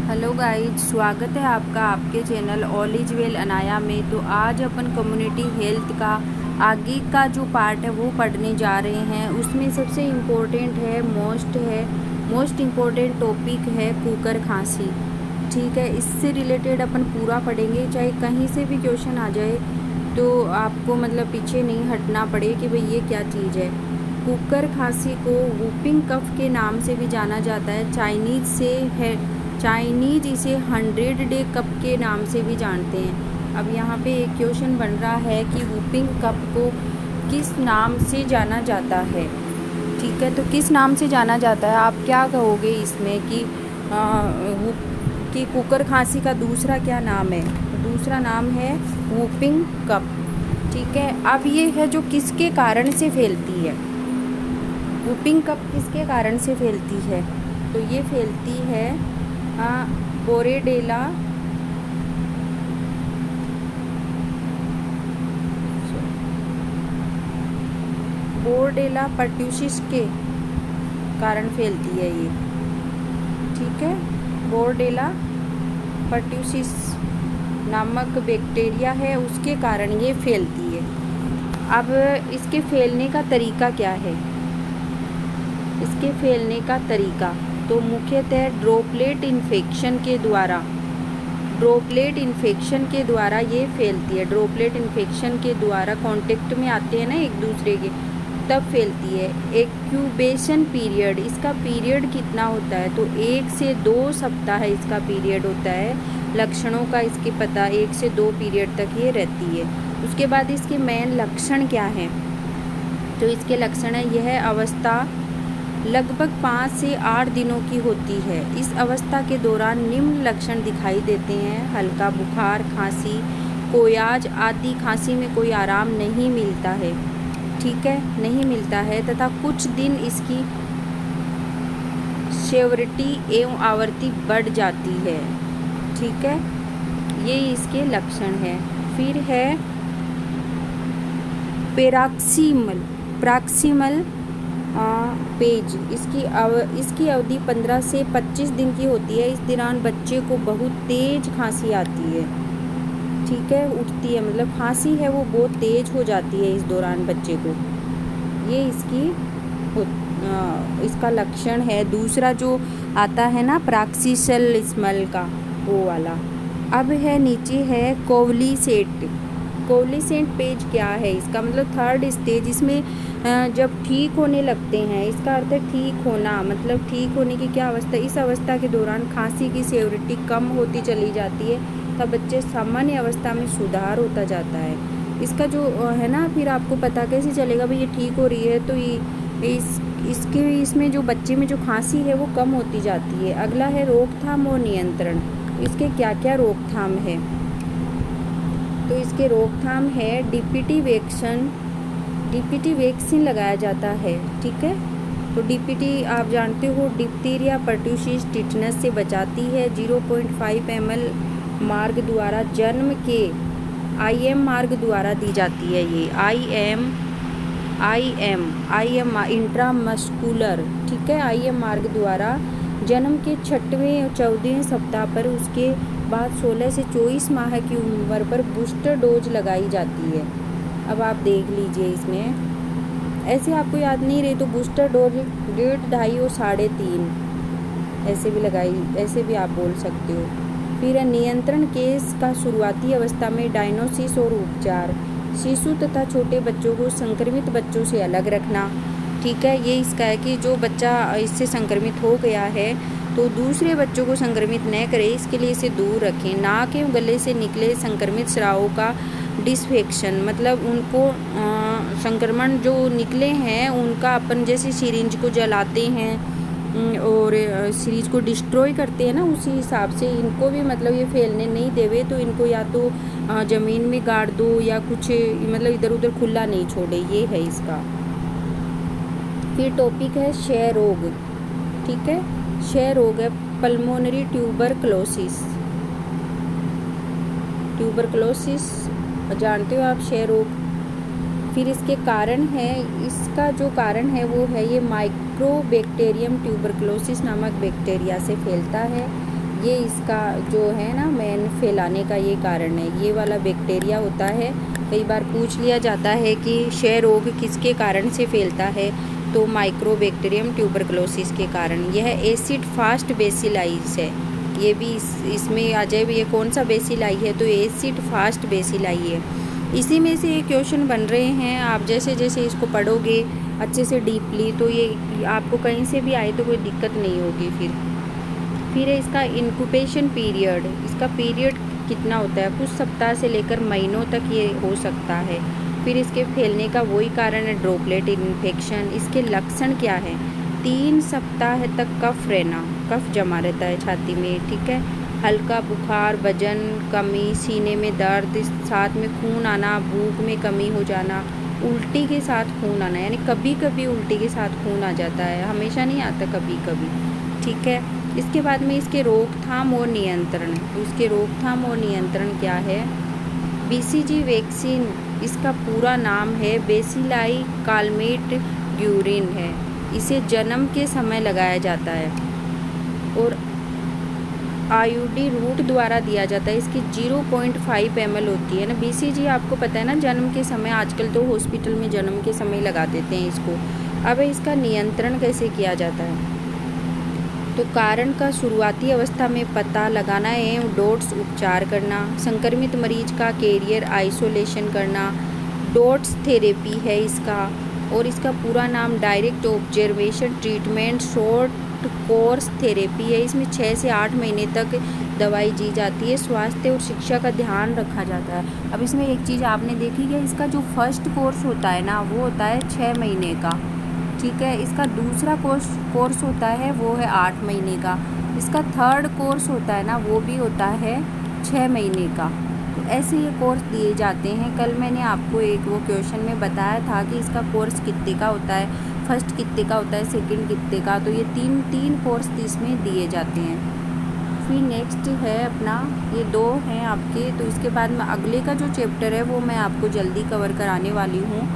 Hello guys, स्वागत है आपका आपके channel all is well Anaya में। तो आज अपन कम्युनिटी हेल्थ का आगे का जो पार्ट है वो पढ़ने जा रहे हैं। उसमें सबसे इम्पोर्टेंट है मोस्ट इम्पोर्टेंट टॉपिक है कुकर खांसी। ठीक है, इससे रिलेटेड अपन पूरा पढ़ेंगे, चाहे कहीं से भी क्वेश्चन आ जाए तो आपको मतलब पीछे नहीं हटना पड़े कि भाई ये क्या चीज़ है। कुकर खांसी को वूपिंग कफ के नाम से भी जाना जाता है। चाइनीज इसे 100 डे कप के नाम से भी जानते हैं। अब यहाँ पे एक क्वेश्चन बन रहा है कि वूपिंग कप को किस नाम से जाना जाता है। ठीक है, तो किस नाम से जाना जाता है, आप क्या कहोगे इसमें कि कुकर खांसी का दूसरा क्या नाम है। तो दूसरा नाम है वूपिंग कप। ठीक है, अब ये है जो किसके कारण से फैलती है। वूपिंग कप किसके कारण से फैलती है, तो ये फैलती है बोरेडेला पर्ट्यूसिस के कारण फैलती है ये। ठीक है, बोरेडेला पर्ट्यूसिस नामक बैक्टीरिया है, उसके कारण ये फैलती है। अब इसके फैलने का तरीका क्या है। इसके फैलने का तरीका तो मुख्यतः ड्रॉपलेट इन्फेक्शन के द्वारा ये फैलती है। ड्रॉपलेट इन्फेक्शन के द्वारा कांटेक्ट में आते हैं ना एक दूसरे के, तब फैलती है। एक्यूबेशन पीरियड, इसका पीरियड कितना होता है, तो 1 से 2 सप्ताह इसका पीरियड होता है। लक्षणों का इसके पता 1 से 2 पीरियड तक ये रहती है। उसके बाद इसके मेन लक्षण क्या हैं, तो इसके लक्षण है यह अवस्था लगभग 5 से 8 दिनों की होती है। इस अवस्था के दौरान निम्न लक्षण दिखाई देते हैं: हल्का बुखार, खांसी, कोयाज आदि। खांसी में कोई आराम नहीं मिलता है, ठीक है, नहीं मिलता है, तथा कुछ दिन इसकी सेवरिटी एवं आवृत्ति बढ़ जाती है। ठीक है, ये इसके लक्षण हैं। फिर है प्रॉक्सिमल पेज। इसकी अवधि 15 से 25 दिन की होती है। इस दौरान बच्चे को बहुत तेज खांसी आती है। ठीक है, उठती है, मतलब खांसी है वो बहुत तेज हो जाती है इस दौरान बच्चे को। ये इसका लक्षण है। दूसरा जो आता है ना प्रॉक्सिमल स्मेल का, वो वाला। अब है नीचे है कोवलिसेंट पेज। क्या है इसका मतलब, 3rd स्टेज। इसमें जब ठीक होने लगते हैं, इसका अर्थ है ठीक होना, मतलब ठीक होने की क्या अवस्था। इस अवस्था के दौरान खांसी की सेवरिटी कम होती चली जाती है, तब बच्चे सामान्य अवस्था में सुधार होता जाता है। इसका जो है ना, फिर आपको पता कैसे चलेगा भाई ये ठीक हो रही है, तो इसमें जो बच्चे में जो खांसी है वो कम होती जाती है। अगला है रोकथाम और नियंत्रण। इसके क्या क्या रोकथाम है, तो इसके रोकथाम है डीपीटी वैक्सीन लगाया जाता है। ठीक है, तो डीपीटी आप जानते हो डिप्थीरिया, पर्ट्यूसिस, टिटनस से बचाती है। 0.5 ml मार्ग द्वारा जन्म के IM मार्ग द्वारा दी जाती है। ये IM इंट्रामस्कुलर। ठीक है, IM मार्ग द्वारा जन्म के 6वें और 14वें सप्ताह पर, उसके बाद 16 से 24 माह की उम्र पर बूस्टर डोज लगाई जाती है। अब आप देख लीजिए, इसमें ऐसे आपको याद नहीं रही तो बूस्टर डोज 1.5, 2.5 और 3.5 ऐसे भी आप बोल सकते हो। फिर है नियंत्रण केस का शुरुआती अवस्था में डायग्नोसिस और उपचार। शिशु तथा छोटे बच्चों को संक्रमित बच्चों से अलग रखना। ठीक है, ये इसका है कि जो बच्चा इससे संक्रमित हो गया है तो दूसरे बच्चों को संक्रमित न करे, इसके लिए इसे दूर रखें। नाक एवं गले से निकले संक्रमित स्रावों का डिसफेक्शन, मतलब उनको संक्रमण जो निकले हैं उनका अपन जैसे सिरिंज को जलाते हैं और सिरिंज को डिस्ट्रॉय करते हैं ना, उसी हिसाब से इनको भी मतलब ये फैलने नहीं देवे, तो इनको या तो ज़मीन में गाड़ दो या कुछ, मतलब इधर उधर खुला नहीं छोड़े। ये है इसका। फिर टॉपिक है क्षय रोग। ठीक है, क्षय रोग है पल्मोनरी ट्यूबरक्लोसिस जानते हो आप, क्षय रोग। फिर इसके कारण है, इसका जो कारण है वो है ये माइक्रोबैक्टीरियम ट्यूबरक्लोसिस नामक बैक्टीरिया से फैलता है। ये इसका जो है ना मेन फैलाने का ये कारण है, ये वाला बैक्टीरिया होता है। कई बार पूछ लिया जाता है कि क्षय रोग किसके कारण से फैलता है, तो माइक्रोबैक्टीरियम ट्यूबरकुलोसिस के कारण। यह एसिड फास्ट बेसिलाइज है, ये भी इसमें आ जाए ये कौन सा बेसिलाई है, तो एसिड फास्ट बेसिलाई है। इसी में से ये क्वेश्चन बन रहे हैं, आप जैसे जैसे इसको पढ़ोगे अच्छे से डीपली तो ये आपको कहीं से भी आए तो कोई दिक्कत नहीं होगी। फिर है इसका इंक्यूबेशन पीरियड। इसका पीरियड कितना होता है, कुछ सप्ताह से लेकर महीनों तक ये हो सकता है। फिर इसके फैलने का वही कारण है ड्रॉपलेट इन्फेक्शन। इसके लक्षण क्या है, 3 सप्ताह तक कफ रहना, कफ जमा रहता है छाती में, ठीक है। हल्का बुखार, वजन कमी, सीने में दर्द, साथ में खून आना, भूख में कमी हो जाना, उल्टी के साथ खून आना, यानी कभी कभी उल्टी के साथ खून आ जाता है, हमेशा नहीं आता, कभी कभी, ठीक है। इसके बाद में इसके रोकथाम और नियंत्रण। तो इसके रोकथाम और नियंत्रण क्या है, BCG वैक्सीन, इसका पूरा नाम है बेसिलाई कालमेट ग्यूरिन है। इसे जन्म के समय लगाया जाता है और IUD रूट द्वारा दिया जाता है। इसकी 0.5 ml होती है ना। BCG आपको पता है ना, जन्म के समय, आजकल तो हॉस्पिटल में जन्म के समय लगा देते हैं इसको। अब इसका नियंत्रण कैसे किया जाता है, तो कारण का शुरुआती अवस्था में पता लगाना एवं डॉट्स उपचार करना, संक्रमित मरीज का कैरियर आइसोलेशन करना, डॉट्स थेरेपी है इसका। और इसका पूरा नाम direct observation treatment short course therapy है। इसमें 6 से 8 महीने तक दवाई दी जाती है। स्वास्थ्य और शिक्षा का ध्यान रखा जाता है। अब इसमें एक चीज़ आपने देखी है, इसका जो फर्स्ट कोर्स होता है ना, वो होता है 6 महीने का, ठीक है। इसका दूसरा कोर्स होता है वो है 8 महीने का। इसका थर्ड कोर्स होता है ना, वो भी होता है 6 महीने का। तो ऐसे ये कोर्स दिए जाते हैं। कल मैंने आपको एक वो क्वेश्चन में बताया था कि इसका कोर्स कितने का होता है, फर्स्ट कितने का होता है, सेकंड कितने का। तो ये तीन कोर्स इसमें दिए जाते हैं। फिर नेक्स्ट है अपना, ये 2 हैं आपके। तो इसके बाद में अगले का जो चैप्टर है वो मैं आपको जल्दी कवर कराने वाली हूँ।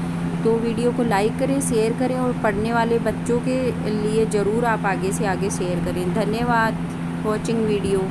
तो वीडियो को लाइक करें, शेयर करें और पढ़ने वाले बच्चों के लिए ज़रूर आप आगे से आगे शेयर करें। धन्यवाद वॉचिंग वीडियो।